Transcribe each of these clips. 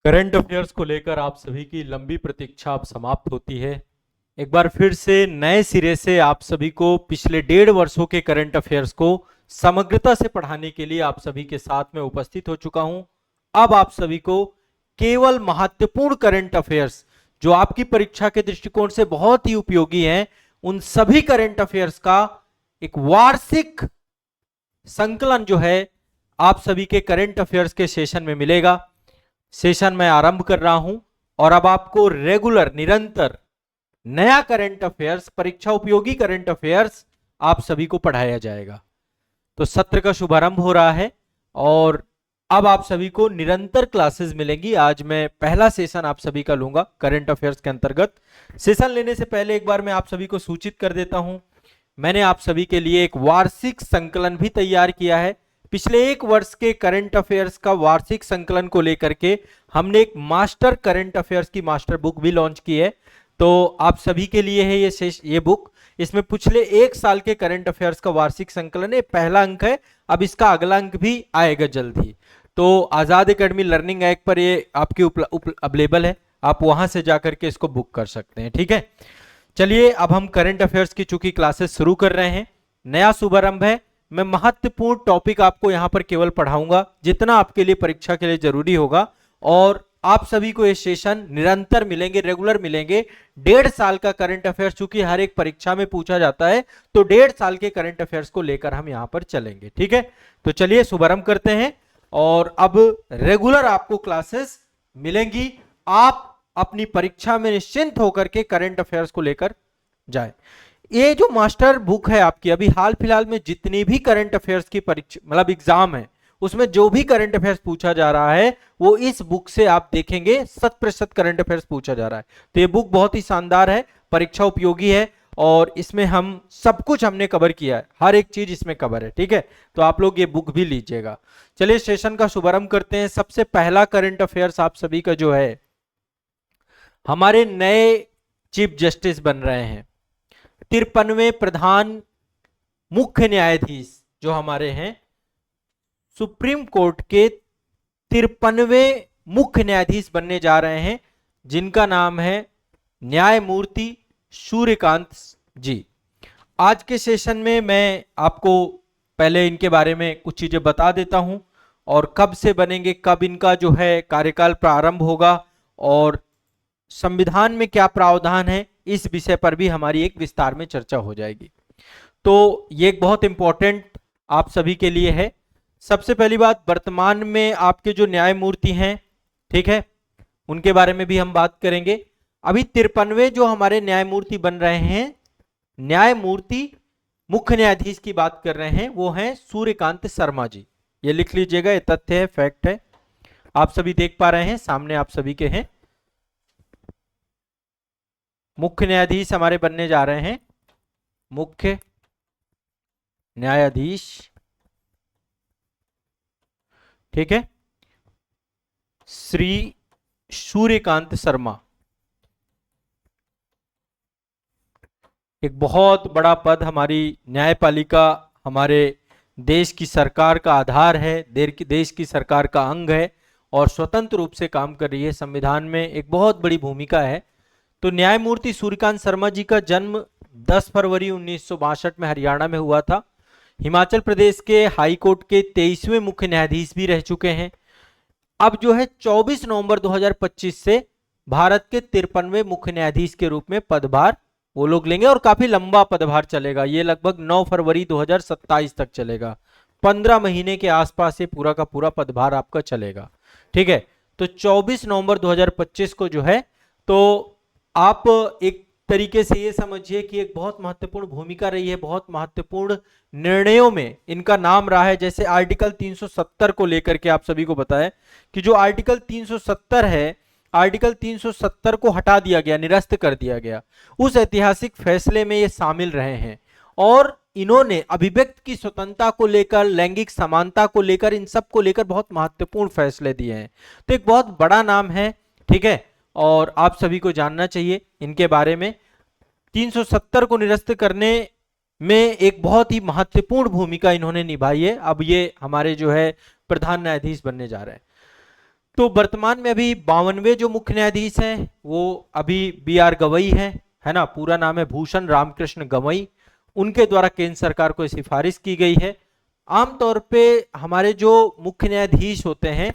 Current affairs को लेकर आप सभी की लंबी प्रतीक्षा अब समाप्त होती है। एक बार फिर से नए सिरे से आप सभी को पिछले 1.5 वर्षों के करंट अफेयर्स को समग्रता से पढ़ाने के लिए आप सभी के साथ में उपस्थित हो चुका हूं। अब आप सभी को केवल महत्वपूर्ण करंट अफेयर्स जो आपकी परीक्षा के दृष्टिकोण से बहुत ही उपयोगी हैं, उन सभी करंट अफेयर्स का एक वार्षिक संकलन जो है आप सभी के करंट अफेयर्स के सेशन में मिलेगा। सेशन मैं आरंभ कर रहा हूं और अब आपको रेगुलर निरंतर नया करंट अफेयर्स, परीक्षा उपयोगी करंट अफेयर्स आप सभी को पढ़ाया जाएगा। तो सत्र का शुभारंभ हो रहा है और अब आप सभी को निरंतर क्लासेस मिलेंगी। आज मैं पहला सेशन आप सभी का लूंगा करंट अफेयर्स के अंतर्गत। सेशन लेने से पहले एक बार मैं आप सभी को सूचित कर देता हूं, मैंने आप सभी के लिए एक वार्षिक संकलन भी तैयार किया है। पिछले 1 वर्ष के करंट अफेयर्स का वार्षिक संकलन को लेकर के हमने एक मास्टर करंट अफेयर्स की मास्टर बुक भी लॉन्च की है। तो आप सभी के लिए है ये बुक। इसमें पिछले 1 साल के करंट अफेयर्स का वार्षिक संकलन है। पहला अंक है, अब इसका अगला अंक भी आएगा जल्द ही। तो आजाद एकेडमी लर्निंग ऐप पर ये आपकी अवेलेबल है, आप वहां से जाकर के इसको बुक कर सकते हैं। ठीक है, चलिए अब हम करंट अफेयर्स की चूंकि क्लासेस शुरू कर रहे हैं, नया शुभारंभ है। मैं महत्वपूर्ण टॉपिक आपको यहां पर केवल पढ़ाऊंगा जितना आपके लिए परीक्षा के लिए जरूरी होगा, और आप सभी को ये सेशन निरंतर मिलेंगे, रेगुलर मिलेंगे। 1.5 साल का करंट अफेयर्स चूंकि हर एक परीक्षा में पूछा जाता है, तो 1.5 साल के करंट अफेयर्स को लेकर हम यहां पर चलेंगे। ठीक है, तो चलिए शुभारंभ करते हैं और अब रेगुलर आपको क्लासेस मिलेंगी। आप अपनी परीक्षा में निश्चिंत होकर के करंट अफेयर्स को लेकर जाए। ये जो मास्टर बुक है आपकी, अभी हाल फिलहाल में जितनी भी करंट अफेयर्स की परीक्षा मतलब एग्जाम है, उसमें जो भी करंट अफेयर्स पूछा जा रहा है वो इस बुक से आप देखेंगे 100% करंट अफेयर्स पूछा जा रहा है। तो ये बुक बहुत ही शानदार है, परीक्षा उपयोगी है और इसमें हम सब कुछ हमने कवर किया है, हर एक चीज इसमें कवर है। ठीक है, तो आप लोग ये बुक भी लीजिएगा। चलिए सेशन का शुभारंभ करते हैं। सबसे पहला करंट अफेयर्स आप सभी का जो है, हमारे नए चीफ जस्टिस बन रहे हैं, 53वें प्रधान मुख्य न्यायाधीश जो हमारे हैं, सुप्रीम कोर्ट के 53वें मुख्य न्यायाधीश बनने जा रहे हैं, जिनका नाम है न्यायमूर्ति सूर्यकांत जी। आज के सेशन में मैं आपको पहले इनके बारे में कुछ चीजें बता देता हूं और कब से बनेंगे, कब इनका जो है कार्यकाल प्रारंभ होगा और संविधान में क्या प्रावधान है, इस विषय पर भी हमारी एक विस्तार में चर्चा हो जाएगी। तो ये एक बहुत इंपॉर्टेंट आप सभी के लिए है। सबसे पहली बात, वर्तमान में आपके जो न्यायमूर्ति हैं, ठीक है, उनके बारे में भी हम बात करेंगे। अभी 53वें जो हमारे न्यायमूर्ति बन रहे हैं, न्यायमूर्ति मुख्य न्यायाधीश की बात कर रहे हैं, वो हैं सूर्यकांत शर्मा जी। ये लिख लीजिएगा, ये तथ्य है, फैक्ट है, आप सभी देख पा रहे हैं, सामने आप सभी के हैं। मुख्य न्यायाधीश हमारे बनने जा रहे हैं, मुख्य न्यायाधीश, ठीक है, श्री सूर्यकांत शर्मा। एक बहुत बड़ा पद, हमारी न्यायपालिका हमारे देश की सरकार का आधार है, देश की सरकार का अंग है और स्वतंत्र रूप से काम कर रही है, संविधान में एक बहुत बड़ी भूमिका है। तो न्यायमूर्ति सूर्यकांत शर्मा जी का जन्म 10 फरवरी 1962 में हरियाणा में हुआ था। हिमाचल प्रदेश के हाई कोर्ट के 23वें मुख्य न्यायाधीश भी रह चुके हैं। अब जो है 24 नवंबर 2025 से भारत के 53वें मुख्य न्यायाधीश के रूप में पदभार वो लोग लेंगे और काफी लंबा पदभार चलेगा, ये लगभग 9 फरवरी 2027 तक चलेगा। 15 महीने के आसपास ये पूरा का पूरा पदभार आपका चलेगा। ठीक है, तो 24 नवंबर 2025 को जो है, तो आप एक तरीके से ये समझिए कि एक बहुत महत्वपूर्ण भूमिका रही है, बहुत महत्वपूर्ण निर्णयों में इनका नाम रहा है। जैसे आर्टिकल 370 को लेकर के आप सभी को बताएं कि जो आर्टिकल 370 है, आर्टिकल 370 को हटा दिया गया, निरस्त कर दिया गया। उस ऐतिहासिक फैसले में ये शामिल रहे हैं और इन्होंने अभिव्यक्ति की स्वतंत्रता को लेकर, लैंगिक समानता को लेकर, इन सब को लेकर बहुत महत्वपूर्ण फैसले दिए हैं। तो एक बहुत बड़ा नाम है, ठीक है, और आप सभी को जानना चाहिए इनके बारे में। 370 को निरस्त करने में एक बहुत ही महत्वपूर्ण भूमिका इन्होंने निभाई है। अब ये हमारे जो है प्रधान न्यायाधीश बनने जा रहे हैं। तो वर्तमान में अभी 52वें जो मुख्य न्यायाधीश हैं वो अभी B.R. गवई है ना, पूरा नाम है भूषण रामकृष्ण गवई। उनके द्वारा केंद्र सरकार को सिफारिश की गई है। आमतौर पे हमारे जो मुख्य न्यायाधीश होते हैं,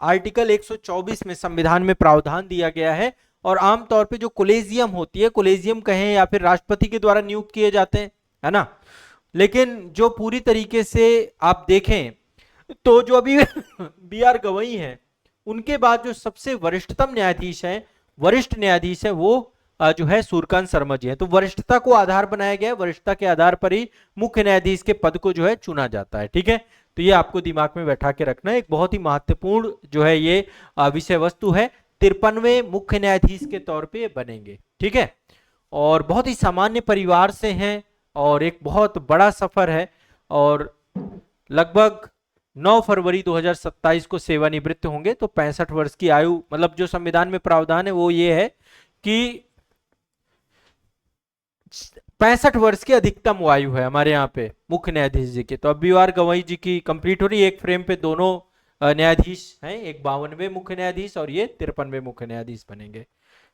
आर्टिकल 124 में संविधान में प्रावधान दिया गया है, और आमतौर पे जो कोलेजियम होती है, कोलेजियम कहें या फिर राष्ट्रपति के द्वारा नियुक्त किए जाते हैं, है ना। लेकिन जो पूरी तरीके से आप देखें तो जो अभी B.R. गवई हैं, उनके बाद जो सबसे वरिष्ठतम न्यायाधीश है, वरिष्ठ न्यायाधीश है, वो जो है सूर्यकांत शर्मा जी है। तो वरिष्ठता को आधार बनाया गया है, वरिष्ठता के आधार पर ही मुख्य न्यायाधीश के पद को जो है चुना जाता है। ठीक है, तो ये आपको दिमाग में बैठा के रखना है। एक बहुत ही महत्वपूर्ण जो है ये विषय वस्तु है। 53वें मुख्य न्यायाधीश के तौर पे बनेंगे। ठीक है, और बहुत ही सामान्य परिवार से हैं, और एक बहुत बड़ा सफर है, और लगभग 9 फरवरी 2027 को सेवानिवृत्त होंगे। तो 65 वर्ष की आयु, मतलब जो संविधान में प्रावधान है वो ये है कि 65 वर्ष की अधिकतम आयु है हमारे यहाँ पे मुख्य न्यायाधीश जी की। तो अब B.R. गवई जी की कंप्लीट हो रही है। एक फ्रेम पे दोनों न्यायाधीश हैं, एक 52वें मुख्य न्यायाधीश और ये 53वें मुख्य न्यायाधीश बनेंगे।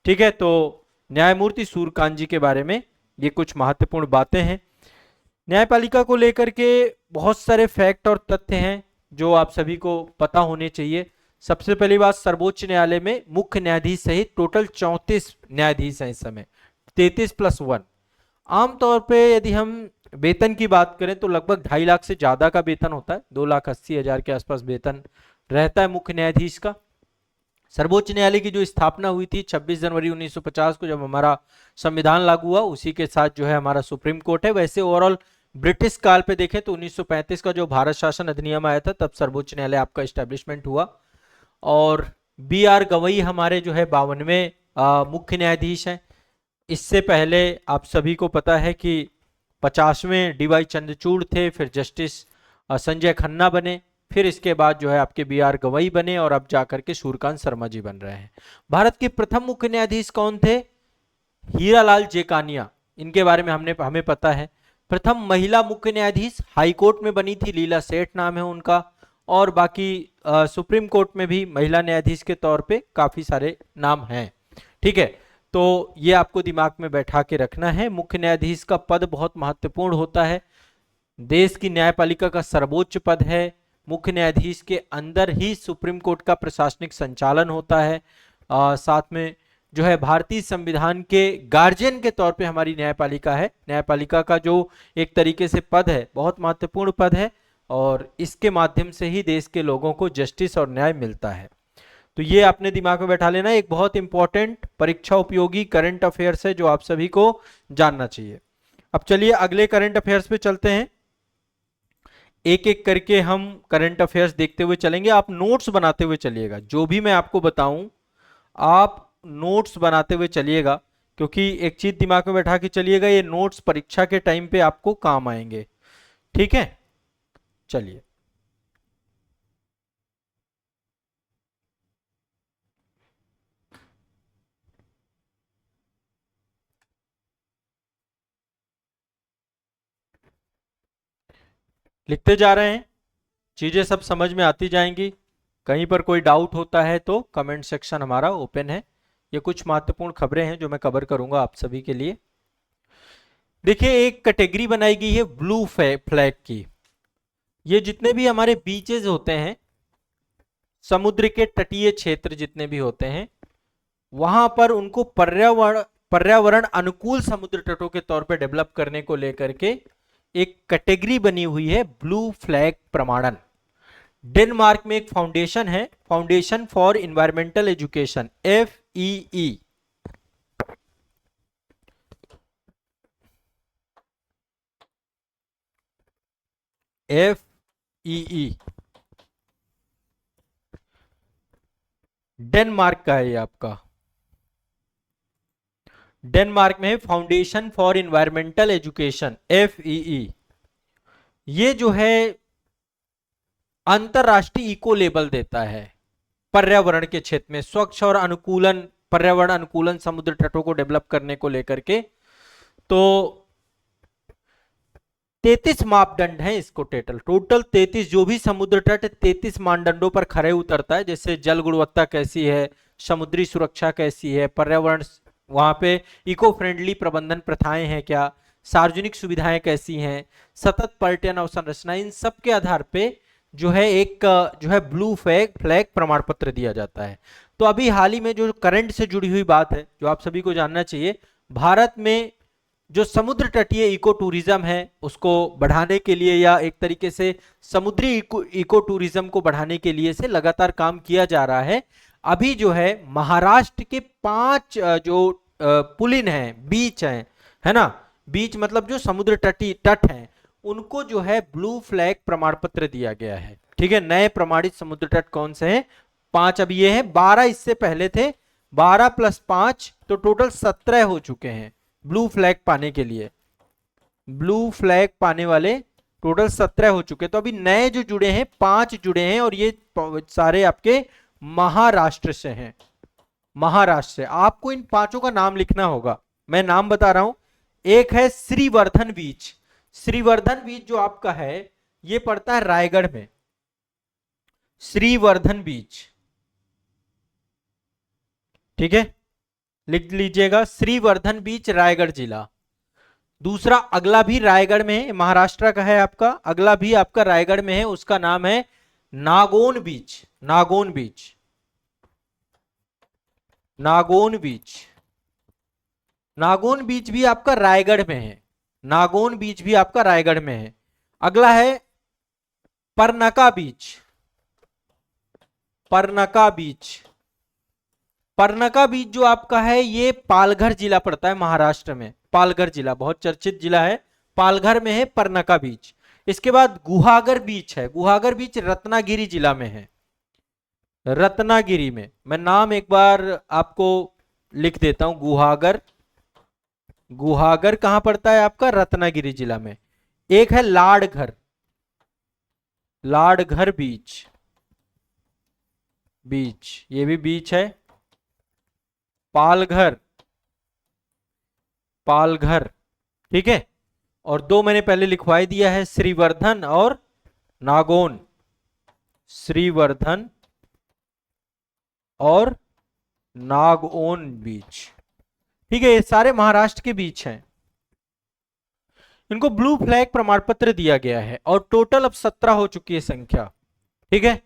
ठीक है, तो न्यायमूर्ति सूर्यकांत जी के बारे में ये कुछ महत्वपूर्ण बातें हैं। न्यायपालिका को लेकर के बहुत सारे फैक्ट और तथ्य हैं जो आप सभी को पता होने चाहिए। सबसे पहली बात, सर्वोच्च न्यायालय में मुख्य न्यायाधीश सहित टोटल 34 न्यायाधीश हैं इस समय, 33 + 1। आमतौर पे यदि हम वेतन की बात करें तो लगभग 2.5 लाख से ज्यादा का वेतन होता है, 2,80,000 के आसपास वेतन रहता है मुख्य न्यायाधीश का। सर्वोच्च न्यायालय की जो स्थापना हुई थी 26 जनवरी 1950 को, जब हमारा संविधान लागू हुआ, उसी के साथ जो है हमारा सुप्रीम कोर्ट है। वैसे ओवरऑल ब्रिटिश काल पे देखें तो 1935 का जो भारत शासन अधिनियम आया था, तब सर्वोच्च न्यायालय आपका स्टैब्लिशमेंट हुआ। और B.R. गवई हमारे जो है 52वें मुख्य न्यायाधीश हैं। इससे पहले आप सभी को पता है कि 50वें D.Y. चंद्रचूड़ थे, फिर जस्टिस संजय खन्ना बने, फिर इसके बाद जो है आपके B.R. गवई बने, और अब जाकर के सूर्यकांत शर्मा जी बन रहे हैं। भारत के प्रथम मुख्य न्यायाधीश कौन थे? हीरालाल जेकानिया, इनके बारे में हमें पता है। प्रथम महिला मुख्य न्यायाधीश हाईकोर्ट में बनी थी, लीला सेठ नाम है उनका। और बाकी सुप्रीम कोर्ट में भी महिला न्यायाधीश के तौर पे काफी सारे नाम हैं। ठीक है, तो ये आपको दिमाग में बैठा के रखना है। मुख्य न्यायाधीश का पद बहुत महत्वपूर्ण होता है, देश की न्यायपालिका का सर्वोच्च पद है। मुख्य न्यायाधीश के अंदर ही सुप्रीम कोर्ट का प्रशासनिक संचालन होता है। साथ में जो है भारतीय संविधान के गार्जियन के तौर पे हमारी न्यायपालिका है। न्यायपालिका का जो एक तरीके से पद है, बहुत महत्वपूर्ण पद है, और इसके माध्यम से ही देश के लोगों को जस्टिस और न्याय मिलता है। तो ये अपने दिमाग में बैठा लेना। एक बहुत इंपॉर्टेंट परीक्षा उपयोगी करंट अफेयर्स है जो आप सभी को जानना चाहिए। अब चलिए अगले करंट अफेयर्स पे चलते हैं। एक एक करके हम करंट अफेयर्स देखते हुए चलेंगे। आप नोट्स बनाते हुए चलिएगा, जो भी मैं आपको बताऊं आप नोट्स बनाते हुए चलिएगा, क्योंकि एक चीज दिमाग में बैठा के चलिएगा, ये नोट्स परीक्षा के टाइम पे आपको काम आएंगे। ठीक है, चलिए लिखते जा रहे हैं, चीजें सब समझ में आती जाएंगी। कहीं पर कोई डाउट होता है तो कमेंट सेक्शन हमारा ओपन है। ये कुछ महत्वपूर्ण खबरें हैं जो मैं कवर करूंगा आप सभी के लिए। देखिए, एक कैटेगरी बनाई गई है ब्लू फ्लैग की। ये जितने भी हमारे बीचेस होते हैं, समुद्र के तटीय क्षेत्र जितने भी होते हैं, वहां पर उनको पर्यावरण अनुकूल समुद्र तटों के तौर पर डेवलप करने को लेकर के एक कैटेगरी बनी हुई है ब्लू फ्लैग प्रमाणन। डेनमार्क में एक फाउंडेशन है, foundation for environmental education, FEE। FEE Denmark का है, ये आपका डेनमार्क में है foundation for environmental education, FEE। ये जो है अंतरराष्ट्रीय इको लेबल देता है पर्यावरण के क्षेत्र में, स्वच्छ और अनुकूलन, पर्यावरण अनुकूलन समुद्र तटों को डेवलप करने को लेकर के। तो 33 मापदंड हैं इसको टोटल 33, जो भी समुद्र तट 33 मानदंडों पर खरे उतरता है, जैसे जल गुणवत्ता कैसी है, समुद्री सुरक्षा कैसी है, पर्यावरण वहां पे इको फ्रेंडली प्रबंधन प्रथाएं हैं क्या, सार्वजनिक सुविधाएं कैसी हैं, सतत पर्यटन अवसंरचना, इन सब के आधार पे जो है एक जो है ब्लू फ्लैग प्रमाण पत्र दिया जाता है। तो अभी हाल ही में जो करंट से जुड़ी हुई बात है जो आप सभी को जानना चाहिए, भारत में जो समुद्र तटीय इको टूरिज्म है उसको बढ़ाने के लिए या एक तरीके से समुद्री इको टूरिज्म को बढ़ाने के लिए से लगातार काम किया जा रहा है। अभी जो है महाराष्ट्र के 5 जो पुलिन हैं, बीच हैं, है ना, बीच मतलब जो समुद्र तट हैं, उनको जो है ब्लू फ्लैग प्रमाण पत्र दिया गया है। ठीक है, नए प्रमाणित समुद्र तट कौन से हैं? 5 अभी ये हैं, 12 इससे पहले थे, 12 + 5 तो टोटल 17 हो चुके हैं ब्लू फ्लैग पाने के लिए। ब्लू फ्लैग पाने वाले टोटल 17 हो चुके, तो अभी नए जो जुड़े हैं 5 जुड़े हैं, और ये सारे आपके महाराष्ट्र से हैं। महाराष्ट्र से आपको इन 5 का नाम लिखना होगा, मैं नाम बता रहा हूं। एक है श्रीवर्धन बीच। श्रीवर्धन बीच जो आपका है ये पड़ता है रायगढ़ में, श्रीवर्धन बीच। ठीक है, लिख लीजिएगा, श्रीवर्धन बीच, रायगढ़ जिला। दूसरा अगला भी रायगढ़ में है, महाराष्ट्र का है आपका, अगला भी आपका रायगढ़ में है, उसका नाम है नागोन बीच। नागोन बीच, नागोन बीच, नागोन बीच भी आपका रायगढ़ में है, नागोन बीच भी आपका रायगढ़ में है। अगला है परनका बीच। परनका बीच, परनका बीच जो आपका है ये पालघर जिला पड़ता है महाराष्ट्र में। पालघर जिला बहुत चर्चित जिला है, पालघर में है परनका बीच। इसके बाद गुहागर बीच है, गुहागर बीच रत्नागिरी जिला में है, रत्नागिरी में। मैं नाम एक बार आपको लिख देता हूं, गुहागर। गुहागर कहां पड़ता है आपका? रत्नागिरी जिला में। एक है लाड़घर, लाड़घर बीच, बीच ये भी बीच है। पालघर, पालघर, ठीक है। और 2 मैंने पहले लिखवाई दिया है, श्रीवर्धन और नागौन। श्रीवर्धन और नागौन बीच, ठीक है, ये सारे महाराष्ट्र के बीच हैं। इनको ब्लू फ्लैग प्रमाण पत्र दिया गया है और टोटल अब 17 हो चुकी है संख्या। ठीक है,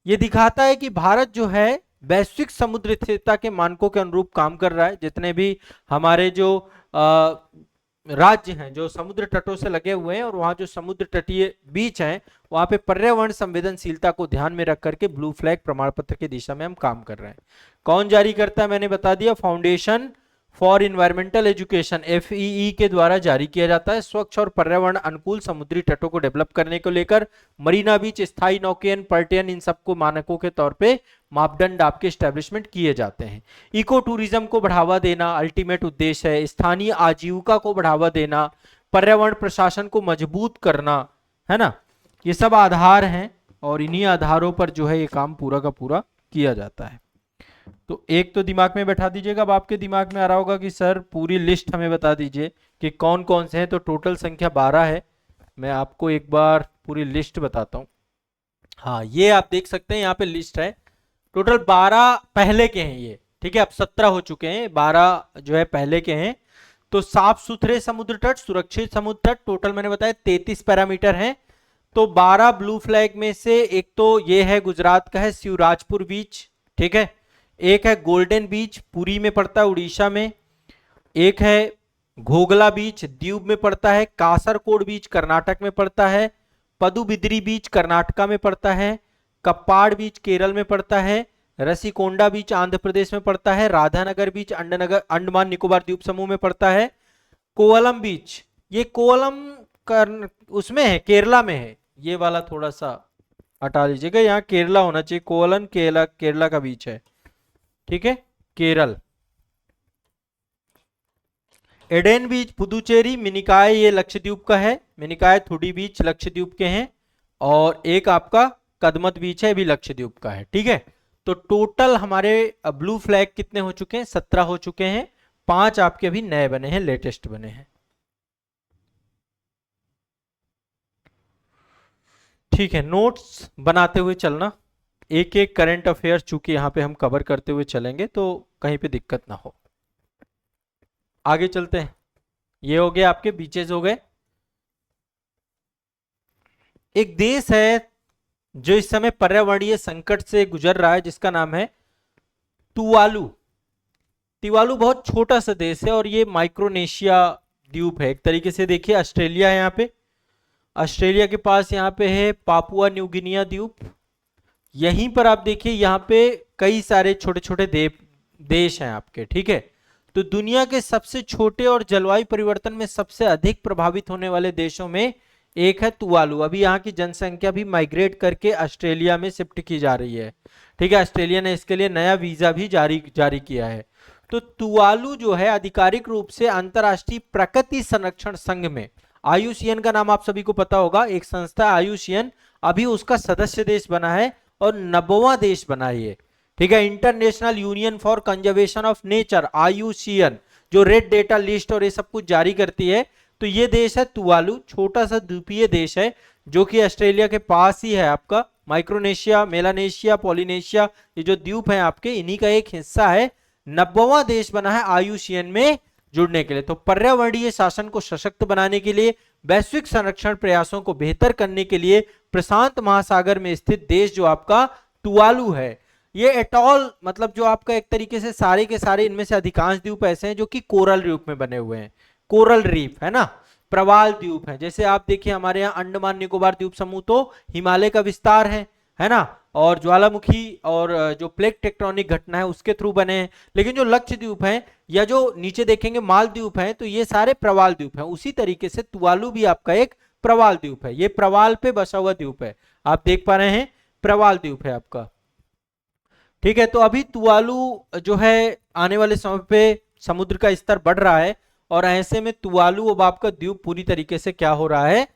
ये दिखाता है कि भारत जो है वैश्विक समुद्र स्थिरता के मानकों के अनुरूप काम कर रहा है। जितने भी हमारे जो राज्य हैं जो समुद्र तटों से लगे हुए हैं और वहां जो समुद्र तटीय बीच हैं, वहां पे पर्यावरण संवेदनशीलता को ध्यान में रख करके ब्लू फ्लैग प्रमाण पत्र की दिशा में हम काम कर रहे हैं। कौन जारी करता है? मैंने बता दिया, foundation for environmental education, FEE के द्वारा जारी किया जाता है। स्वच्छ और पर्यावरण अनुकूल समुद्री तटों को डेवलप करने को लेकर मरीना बीच, स्थायी नौकेयन, पर्यटन, इन सबको मानकों के तौर पे मापदंड आपके स्टैब्लिशमेंट किए जाते हैं। इको टूरिज्म को बढ़ावा देना अल्टीमेट उद्देश्य है। स्थानीय आजीविका को बढ़ावा देना, पर्यावरण प्रशासन को मजबूत करना, है ना, ये सब आधार हैं और इन्हीं आधारों पर जो है ये काम पूरा का पूरा किया जाता है। तो एक तो दिमाग में बैठा दीजिएगा। अब आपके दिमाग में आ रहा होगा कि सर पूरी लिस्ट हमें बता दीजिए कि कौन कौन से हैं। तो टोटल संख्या 12 है। मैं आपको एक बार पूरी लिस्ट बताता हूं। हाँ, ये आप देख सकते हैं यहाँ पे लिस्ट है। टोटल 12 पहले के हैं ये, ठीक है। अब 17 हो चुके हैं, 12 जो है पहले के हैं। तो साफ सुथरे समुद्र तट, सुरक्षित समुद्र तट, टोटल मैंने बताया 33 पैरामीटर हैं। तो 12 ब्लू फ्लैग में से एक तो ये है गुजरात का है, शिवराजपुर बीच, ठीक है। एक है गोल्डन बीच, पुरी में पड़ता है उड़ीसा में। एक है घोगला बीच, दीव में पड़ता है। कासरकोड बीच कर्नाटक में पड़ता है। पदुबिद्री बीच कर्नाटका में पड़ता है। कप्पाड़ बीच केरल में पड़ता है। रसीकोंडा बीच आंध्र प्रदेश में पड़ता है। राधानगर बीच अंडमान निकोबार द्वीप समूह में पड़ता है। कोवलम बीच, ये कोवलम उसमें है, केरला में है। ये वाला थोड़ा सा हटा लीजिएगा, यहाँ केरला होना चाहिए। कोवलम केरला का बीच है, ठीक है, केरल। एडेन बीच पुदुचेरी। मिनिकाय ये लक्षद्वीप का है, मिनिकाय थुडी बीच लक्षद्वीप के हैं। और एक आपका कदमत बीच है, भी लक्षद्वीप का है, ठीक है। तो टोटल हमारे ब्लू फ्लैग कितने हो चुके हैं? 17 हो चुके हैं। 5 आपके अभी नए बने हैं, लेटेस्ट बने हैं। ठीक है, नोट्स बनाते हुए चलना, एक एक करंट अफेयर चूंकि यहाँ पे हम कवर करते हुए चलेंगे तो कहीं पे दिक्कत ना हो। आगे चलते हैं, ये हो गए आपके बीचेस हो गए। एक देश है जो इस समय पर्यावरणीय संकट से गुजर रहा है, जिसका नाम है तुवालू। तुवालू बहुत छोटा सा देश है और ये माइक्रोनेशिया द्वीप है। एक तरीके से देखिए ऑस्ट्रेलिया है यहाँ पे, ऑस्ट्रेलिया के पास यहाँ पे है पापुआ न्यू गिनिया द्वीप। यहीं पर आप देखिए यहाँ पे कई सारे छोटे छोटे देश हैं आपके, ठीक है। तो दुनिया के सबसे छोटे और जलवायु परिवर्तन में सबसे अधिक प्रभावित होने वाले देशों में एक है तुवालू। अभी यहाँ की जनसंख्या भी माइग्रेट करके ऑस्ट्रेलिया में शिफ्ट की जा रही है, ठीक है। ऑस्ट्रेलिया ने इसके लिए नया वीजा भी जारी किया है। तो तुवालू जो है आधिकारिक रूप से अंतरराष्ट्रीय प्रकृति संरक्षण संघ में, आयुसीएन का नाम आप सभी को पता होगा, एक संस्था आयुसीएन, अभी उसका सदस्य देश बना है और 90वां देश बना है ये, ठीक है। International union for conservation of nature IUCN जो रेड डेटा लिस्ट और ये सब कुछ जारी करती है। तो ये देश है तुवालू, छोटा सा द्वीपीय देश है जो कि ऑस्ट्रेलिया के पास ही है आपका। माइक्रोनेशिया, मेलानेशिया, पॉलिनेशिया, ये जो द्वीप है आपके, इन्हीं का एक हिस्सा है। 90वां देश बना है आयुसीएन में जुड़ने के लिए। तो पर्यावरणीय शासन को सशक्त बनाने के लिए, वैश्विक संरक्षण प्रयासों को बेहतर करने के लिए प्रशांत महासागर में स्थित देश जो आपका तुवालू है, ये एटॉल मतलब जो आपका एक तरीके से सारे के सारे, इनमें से अधिकांश द्वीप ऐसे हैं जो कि कोरल रीफ में बने हुए हैं। कोरल रीफ है ना, प्रवाल द्वीप है। जैसे आप देखिए हमारे यहाँ अंडमान निकोबार द्वीप समूह तो हिमालय का विस्तार है ना, और ज्वालामुखी और जो प्लेट टेक्टोनिक घटना है उसके थ्रू बने हैं। लेकिन जो लक्षद्वीप हैं या जो नीचे देखेंगे मालदीव हैं, तो ये सारे प्रवाल द्वीप हैं। उसी तरीके से तुवालू भी आपका एक प्रवाल द्वीप है, ये प्रवाल पे बसा हुआ द्वीप है, आप देख पा रहे हैं, प्रवाल द्वीप है आपका, ठीक है। तो अभी तुवालू जो है आने वाले समय पे समुद्र का स्तर बढ़ रहा है और ऐसे में तुवालू अब आपका द्वीप पूरी तरीके से क्या हो रहा है,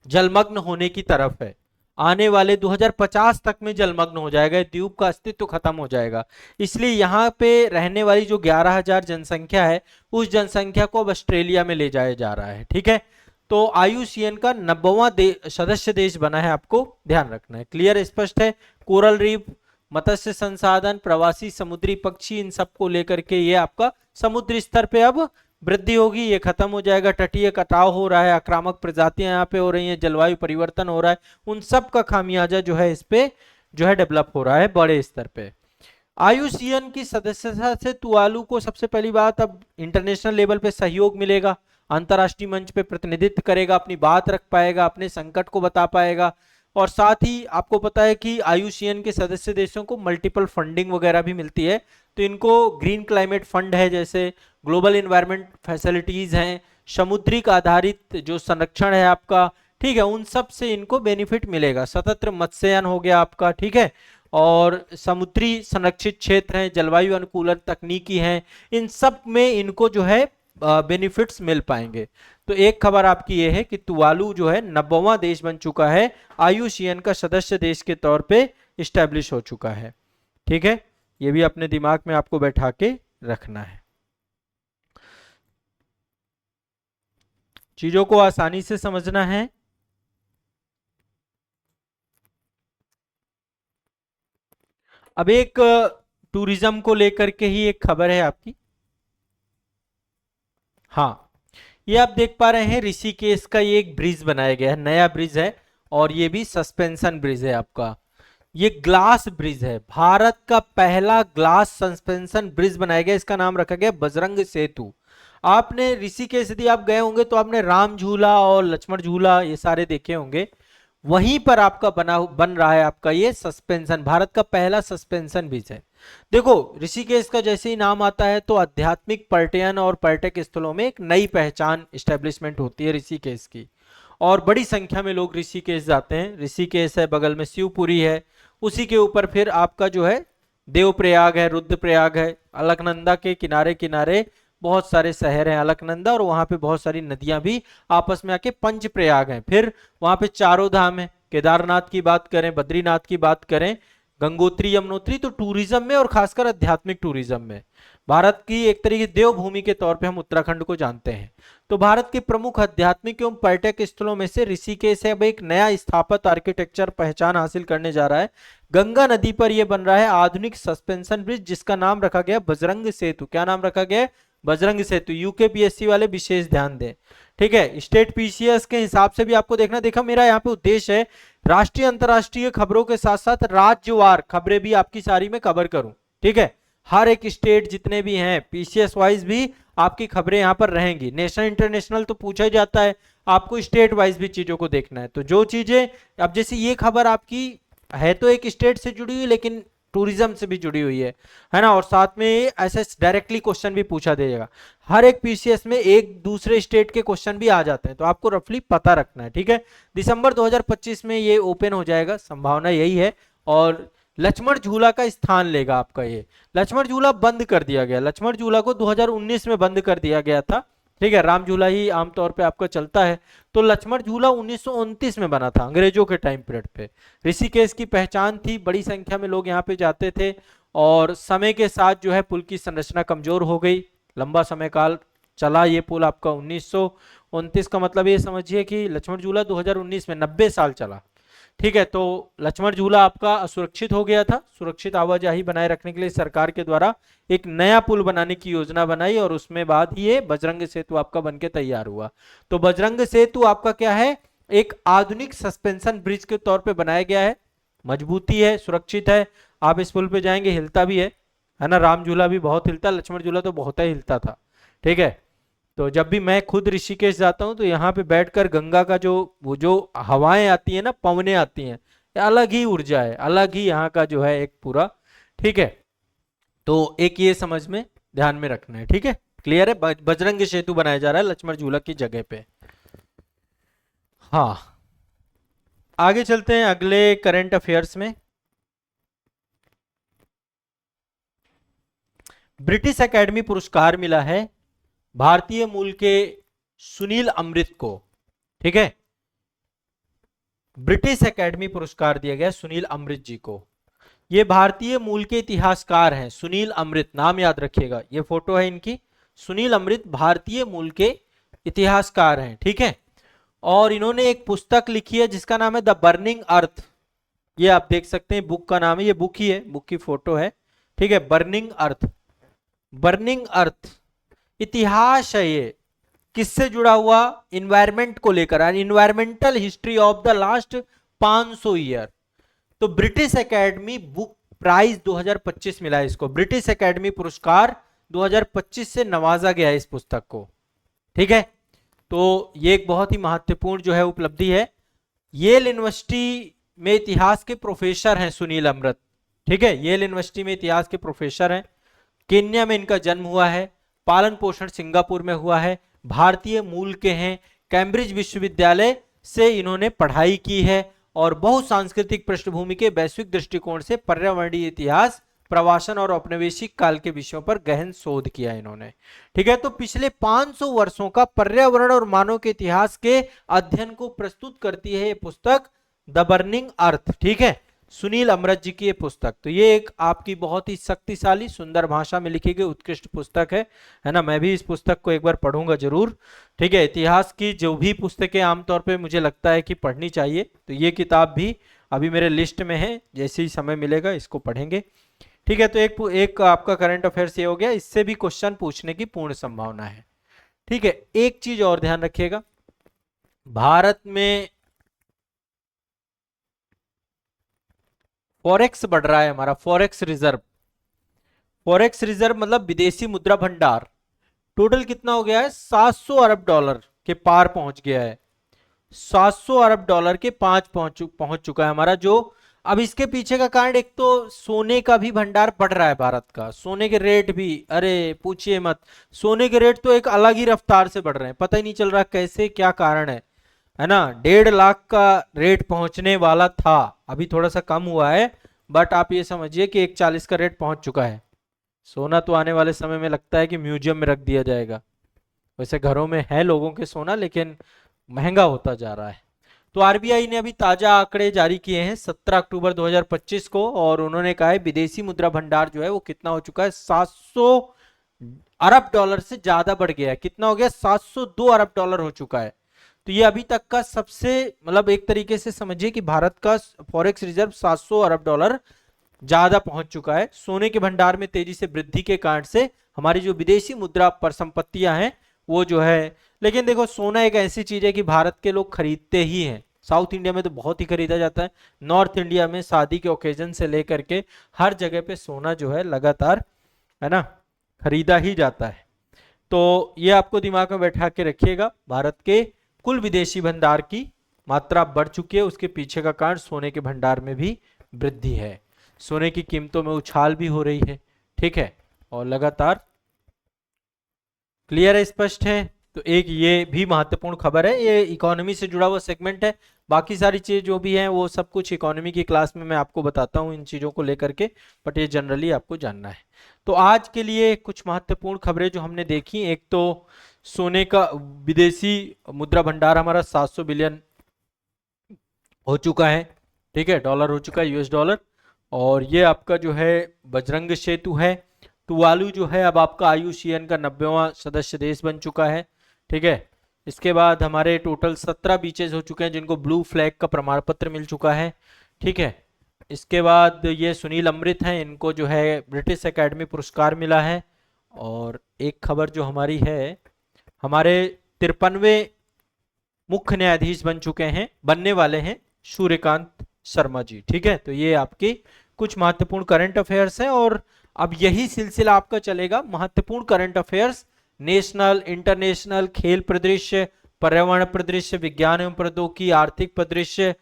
जलमग्न होने की तरफ है। आने वाले 2050 तक में जलमग्न हो जाएगा, द्वीप का अस्तित्व खत्म हो जाएगा। इसलिए यहाँ पे रहने वाली जो 11,000 जनसंख्या है, उस जनसंख्या को अब ऑस्ट्रेलिया में ले जाया जा रहा है, ठीक है। तो आयुसीएन का 90वां सदस्य देश बना है, आपको ध्यान रखना है। क्लियर, स्पष्ट है। कोरल रीफ, मत्स्य संसाधन, प्रवासी समुद्री पक्षी, इन सबको लेकर के ये आपका समुद्री स्तर पे अब वृद्धि होगी, ये खत्म हो जाएगा। तटीय कटाव हो रहा है, आक्रामक प्रजातियां यहाँ पे हो रही हैं, जलवायु परिवर्तन हो रहा है, उन सब का खामियाजा जो है इस पे जो है डेवलप हो रहा है बड़े स्तर पे। आयुसीएन की सदस्यता से तुवालू को सबसे पहली बात अब इंटरनेशनल लेवल पे सहयोग मिलेगा, अंतरराष्ट्रीय मंच पे प्रतिनिधित्व करेगा, अपनी बात रख पाएगा, अपने संकट को बता पाएगा। और साथ ही आपको पता है कि आयुसीएन के सदस्य देशों को मल्टीपल फंडिंग वगैरह भी मिलती है। तो इनको ग्रीन क्लाइमेट फंड है, जैसे ग्लोबल इन्वायरमेंट फैसिलिटीज हैं, समुद्रिक आधारित जो संरक्षण है आपका, ठीक है, उन सब से इनको बेनिफिट मिलेगा। सतत मत्स्ययान हो गया आपका, ठीक है, और समुद्री संरक्षित क्षेत्र हैं, जलवायु अनुकूलन तकनीकी हैं, इन सब में इनको जो है बेनिफिट्स मिल पाएंगे। तो एक खबर आपकी ये है कि तुवालू जो है 90वां देश बन चुका है, आयुसीएन का सदस्य देश के तौर पे इस्टेब्लिश हो चुका है, ठीक है। ये भी अपने दिमाग में आपको बैठा के रखना है। चीजों को आसानी से समझना है। अब एक टूरिज्म को लेकर के ही एक खबर है आपकी। हाँ, ये आप देख पा रहे हैं ऋषिकेश का ये एक ब्रिज बनाया गया है, नया ब्रिज है और ये भी सस्पेंशन ब्रिज है आपका। ये ग्लास ब्रिज है, भारत का पहला ग्लास सस्पेंशन ब्रिज बनाया गया, इसका नाम रखा गया बजरंग सेतु। आपने ऋषिकेश यदि आप गए होंगे तो आपने राम झूला और लक्ष्मण झूला ये सारे देखे होंगे, वहीं पर आपका बन रहा है आपका ये सस्पेंशन, भारत का पहला सस्पेंशन ब्रिज है। देखो ऋषिकेश का जैसे ही नाम आता है तो आध्यात्मिक पर्यटन और पर्यटक स्थलों में एक नई पहचान एस्टेब्लिशमेंट होती है ऋषिकेश की, और बड़ी संख्या में लोग ऋषिकेश जाते हैं। ऋषिकेश है, बगल में शिवपुरी है, उसी के ऊपर फिर आपका जो है देवप्रयाग है, रुद्रप्रयाग है, अलकनंदा के किनारे किनारे बहुत सारे शहर हैं अलकनंदा, और वहां पे बहुत सारी नदियां भी आपस में आके पंचप्रयाग हैं। फिर वहां पे चारों धाम है, केदारनाथ की बात करें, बद्रीनाथ की बात करें, गंगोत्री यमुनोत्री, तो टूरिज्म में और खासकर आध्यात्मिक टूरिज्म में भारत की एक तरीके से देवभूमि के तौर पे हम उत्तराखंड को जानते हैं। तो भारत के प्रमुख आध्यात्मिक एवं पर्यटक स्थलों में से ऋषिकेश अब एक नया स्थापत्य आर्किटेक्चर पहचान हासिल करने जा रहा है। गंगा नदी पर यह बन रहा है आधुनिक सस्पेंशन ब्रिज, जिसका नाम रखा गया बजरंग सेतु। क्या नाम रखा गया? बजरंग सेतु। यूकेपीएससी वाले विशेष ध्यान दें, ठीक है। स्टेट पीसीएस के हिसाब से भी आपको देखना, देखा मेरा यहाँ पे उद्देश्य है राष्ट्रीय अंतर्राष्ट्रीय खबरों के साथ साथ राज्यवार खबरें भी आपकी सारी में कवर करूं, ठीक है। हर एक स्टेट जितने भी हैं पीसीएस वाइज भी आपकी खबरें यहाँ पर रहेंगी। नेशनल इंटरनेशनल तो पूछा ही जाता है, आपको स्टेट वाइज भी चीजों को देखना है। तो जो चीजें अब जैसे ये खबर आपकी है तो एक स्टेट से जुड़ी हुई लेकिन टूरिज्म से भी जुड़ी हुई है ना, और साथ में ऐसे डायरेक्टली क्वेश्चन भी पूछा जाएगा। हर एक पीसीएस में एक दूसरे स्टेट के क्वेश्चन भी आ जाते हैं, तो आपको रफली पता रखना है, ठीक है। दिसंबर 2025 में ये ओपन हो जाएगा, संभावना यही है। और लक्ष्मण झूला का स्थान लेगा आपका ये। लक्ष्मण झूला बंद कर दिया गया, लक्ष्मण झूला को 2019 में बंद कर दिया गया था, ठीक है। राम झूला ही आमतौर पे आपका चलता है। तो लक्ष्मण झूला 1929 में बना था, अंग्रेजों के टाइम पीरियड पे। ऋषिकेश की पहचान थी, बड़ी संख्या में लोग यहाँ पे जाते थे, और समय के साथ जो है पुल की संरचना कमजोर हो गई। लंबा समय काल चला ये पुल आपका 1929 का मतलब ये समझिए कि लक्ष्मण झूला 2019 में 90 साल चला, ठीक है। तो लक्ष्मण झूला आपका असुरक्षित हो गया था। सुरक्षित आवाजाही बनाए रखने के लिए सरकार के द्वारा एक नया पुल बनाने की योजना बनाई, और उसमें बाद ही ये बजरंग सेतु आपका बनके तैयार हुआ। तो बजरंग सेतु आपका क्या है? एक आधुनिक सस्पेंशन ब्रिज के तौर पे बनाया गया है, मजबूती है, सुरक्षित है। आप इस पुल पे जाएंगे, हिलता भी है ना। राम झूला भी बहुत हिलता, लक्ष्मण झूला तो बहुत ही हिलता था, ठीक है। तो जब भी मैं खुद ऋषिकेश जाता हूँ तो यहाँ पे बैठकर गंगा का वो जो हवाएं आती है ना, पवनें आती हैं, अलग ही ऊर्जा है, अलग ही यहाँ का जो है एक पूरा, ठीक है। तो एक ये समझ में ध्यान में रखना है, ठीक है। क्लियर है? बजरंग सेतु बनाया जा रहा है लक्ष्मण झूला की जगह पे। हाँ, आगे चलते हैं अगले करंट अफेयर्स में। ब्रिटिश एकेडमी पुरस्कार मिला है भारतीय मूल के सुनील अमृत को, ठीक है। ब्रिटिश एकेडमी पुरस्कार दिया गया सुनील अमृत जी को। ये भारतीय मूल के इतिहासकार हैं, सुनील अमृत, नाम याद रखिएगा। ये फोटो है इनकी, सुनील अमृत भारतीय मूल के इतिहासकार हैं, ठीक है। और इन्होंने एक पुस्तक लिखी है जिसका नाम है द बर्निंग अर्थ। ये आप देख सकते हैं, बुक का नाम है, ये बुक ही है, बुक की फोटो है, ठीक है। बर्निंग अर्थ, बर्निंग अर्थ इतिहास है ये। किससे जुड़ा हुआ? इन्वायरमेंट को लेकर, environmental history of the last 500 year. तो ब्रिटिश एकेडमी बुक प्राइज 2025 मिला है इसको, ब्रिटिश एकेडमी पुरस्कार 2025 से नवाजा गया है इस पुस्तक को, ठीक है। तो ये एक बहुत ही महत्वपूर्ण जो है उपलब्धि है। येल यूनिवर्सिटी में इतिहास के प्रोफेसर हैं सुनील अमृत, ठीक है। येल यूनिवर्सिटी में इतिहास के प्रोफेसर हैं। केन्या में इनका जन्म हुआ है, पालन पोषण सिंगापुर में हुआ है, भारतीय मूल के हैं, कैम्ब्रिज विश्वविद्यालय से इन्होंने पढ़ाई की है, और बहु सांस्कृतिक पृष्ठभूमि के वैश्विक दृष्टिकोण से पर्यावरणीय इतिहास, प्रवासन और औपनिवेशिक काल के विषयों पर गहन शोध किया इन्होंने, ठीक है। तो पिछले 500 वर्षों का पर्यावरण और मानव के इतिहास के अध्ययन को प्रस्तुत करती है ये पुस्तक द बर्निंग अर्थ, ठीक है। सुनील अमृत जी की ये पुस्तक, तो ये एक आपकी बहुत ही शक्तिशाली सुंदर भाषा में लिखी गई उत्कृष्ट पुस्तक है ना। मैं भी इस पुस्तक को एक बार पढ़ूंगा जरूर, ठीक है। इतिहास की जो भी पुस्तकें आमतौर पे मुझे लगता है कि पढ़नी चाहिए, तो ये किताब भी अभी मेरे लिस्ट में है, जैसे ही समय मिलेगा इसको पढ़ेंगे, ठीक है। तो एक आपका करंट अफेयर्स ये हो गया, इससे भी क्वेश्चन पूछने की पूर्ण संभावना है, ठीक है। एक चीज और ध्यान रखिएगा, भारत में फॉरेक्स बढ़ रहा है, हमारा फॉरेक्स रिजर्व। फॉरेक्स रिजर्व मतलब विदेशी मुद्रा भंडार, टोटल कितना हो गया है? 700 अरब डॉलर के पार पहुंच गया है, 700 अरब डॉलर के पांच पहुंच चुका है हमारा। जो अब इसके पीछे का कारण, एक तो सोने का भी भंडार बढ़ रहा है भारत का, सोने के रेट भी, अरे पूछिए मत, सोने के रेट तो एक अलग ही रफ्तार से बढ़ रहे हैं, पता ही नहीं चल रहा कैसे, क्या कारण है ना। 1.5 लाख का रेट पहुंचने वाला था, अभी थोड़ा सा कम हुआ है, बट आप ये समझिए कि 1.40 का रेट पहुंच चुका है। सोना तो आने वाले समय में लगता है कि म्यूजियम में रख दिया जाएगा, वैसे घरों में है लोगों के सोना, लेकिन महंगा होता जा रहा है। तो आरबीआई ने अभी ताजा आंकड़े जारी किए हैं 17 अक्टूबर 2025 को, और उन्होंने कहा है विदेशी मुद्रा भंडार जो है वो कितना हो चुका है, 700 अरब डॉलर से ज्यादा बढ़ गया है। कितना हो गया, 702 अरब डॉलर हो चुका है। तो ये अभी तक का सबसे, मतलब एक तरीके से समझिए कि भारत का फॉरेक्स रिजर्व 700 अरब डॉलर ज्यादा पहुंच चुका है। सोने के भंडार में तेजी से वृद्धि के कारण से हमारी जो विदेशी मुद्रा पर संपत्तियां हैं वो जो है, लेकिन देखो सोना एक ऐसी चीज है कि भारत के लोग खरीदते ही हैं। साउथ इंडिया में तो बहुत ही खरीदा जाता है, नॉर्थ इंडिया में शादी के ओकेजन से लेकर के हर जगह पे सोना जो है लगातार, है ना, खरीदा ही जाता है। तो ये आपको दिमाग में बैठा के रखिएगा, भारत के कुल विदेशी भंडार की मात्रा बढ़ चुकी है, उसके पीछे का कारण सोने के भंडार में भी वृद्धि है। सोने की कीमतों में उछाल भी हो रही है, ठीक है, और लगातार। क्लियर है, स्पष्ट है। तो एक ये भी महत्वपूर्ण खबर है, ये इकोनॉमी से जुड़ा हुआ सेगमेंट है। बाकी सारी चीज जो भी है वो सब कुछ इकोनॉमी की क्लास में मैं आपको बताता हूँ इन चीजों को लेकर के, बट ये जनरली आपको जानना है। तो आज के लिए कुछ महत्वपूर्ण खबरें जो हमने देखी, एक तो सोने का विदेशी मुद्रा भंडार हमारा 700 बिलियन हो चुका है, ठीक है, डॉलर हो चुका है, यूएस डॉलर। और ये आपका जो है बजरंग सेतु है, तुवालू जो है अब आपका आयुसीएन का 90वां सदस्य देश बन चुका है, ठीक है। इसके बाद हमारे टोटल 17 बीचेस हो चुके हैं जिनको ब्लू फ्लैग का प्रमाण पत्र मिल चुका है, ठीक है। इसके बाद ये सुनील अमृत हैं, इनको जो है ब्रिटिश एकेडमी पुरस्कार मिला है। और एक खबर जो हमारी है, हमारे 53वें मुख्य न्यायाधीश बन चुके हैं, बनने वाले हैं सूर्यकांत शर्मा जी, ठीक है। तो ये आपकी कुछ महत्वपूर्ण करंट अफेयर्स हैं, और अब यही सिलसिला आपका चलेगा, महत्वपूर्ण करंट अफेयर्स, नेशनल इंटरनेशनल, खेल परिदृश्य, पर्यावरण परिदृश्य, विज्ञान एवं प्रौद्योगिकी, आर्थिक परिदृश्य,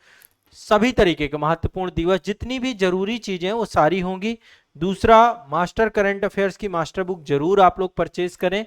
सभी तरीके के महत्वपूर्ण दिवस, जितनी भी जरूरी चीजें हैं वो सारी होंगी। दूसरा, मास्टर करंट अफेयर्स की मास्टर बुक जरूर आप लोग परचेज करें।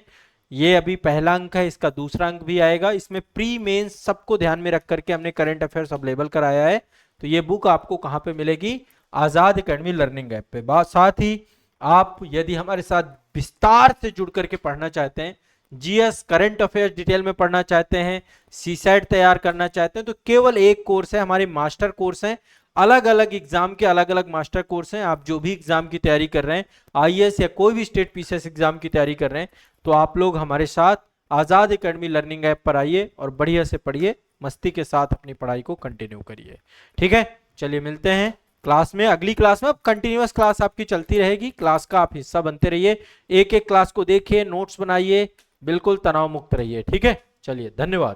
ये अभी पहला अंक है, इसका दूसरा अंक भी आएगा। इसमें प्री मेंस सबको ध्यान में रख करके हमने करंट अफेयर्स अवेलेबल कराया है। तो ये बुक आपको कहाँ पे मिलेगी, आजाद एकेडमी लर्निंग ऐप पे। साथ ही आप यदि हमारे साथ विस्तार से जुड़ करके पढ़ना चाहते हैं, जीएस करंट अफेयर्स डिटेल में पढ़ना चाहते हैं, सीसैट तैयार करना चाहते हैं, तो केवल एक कोर्स है, हमारे मास्टर कोर्स हैं। अलग अलग एग्जाम के अलग अलग मास्टर कोर्स हैं। आप जो भी एग्जाम की तैयारी कर रहे हैं, आईएएस या कोई भी स्टेट पीसीएस एग्जाम की तैयारी कर रहे हैं, तो आप लोग हमारे साथ आजाद एकेडमी लर्निंग ऐप पर आइए और बढ़िया से पढ़िए, मस्ती के साथ अपनी पढ़ाई को कंटिन्यू करिए, ठीक है। चलिए मिलते हैं क्लास में, अगली क्लास में। अब कंटिन्यूअस क्लास आपकी चलती रहेगी, क्लास का आप हिस्सा बनते रहिए, एक एक क्लास को देखिए, नोट्स बनाइए, बिल्कुल तनाव मुक्त रहिए, ठीक है। चलिए, धन्यवाद।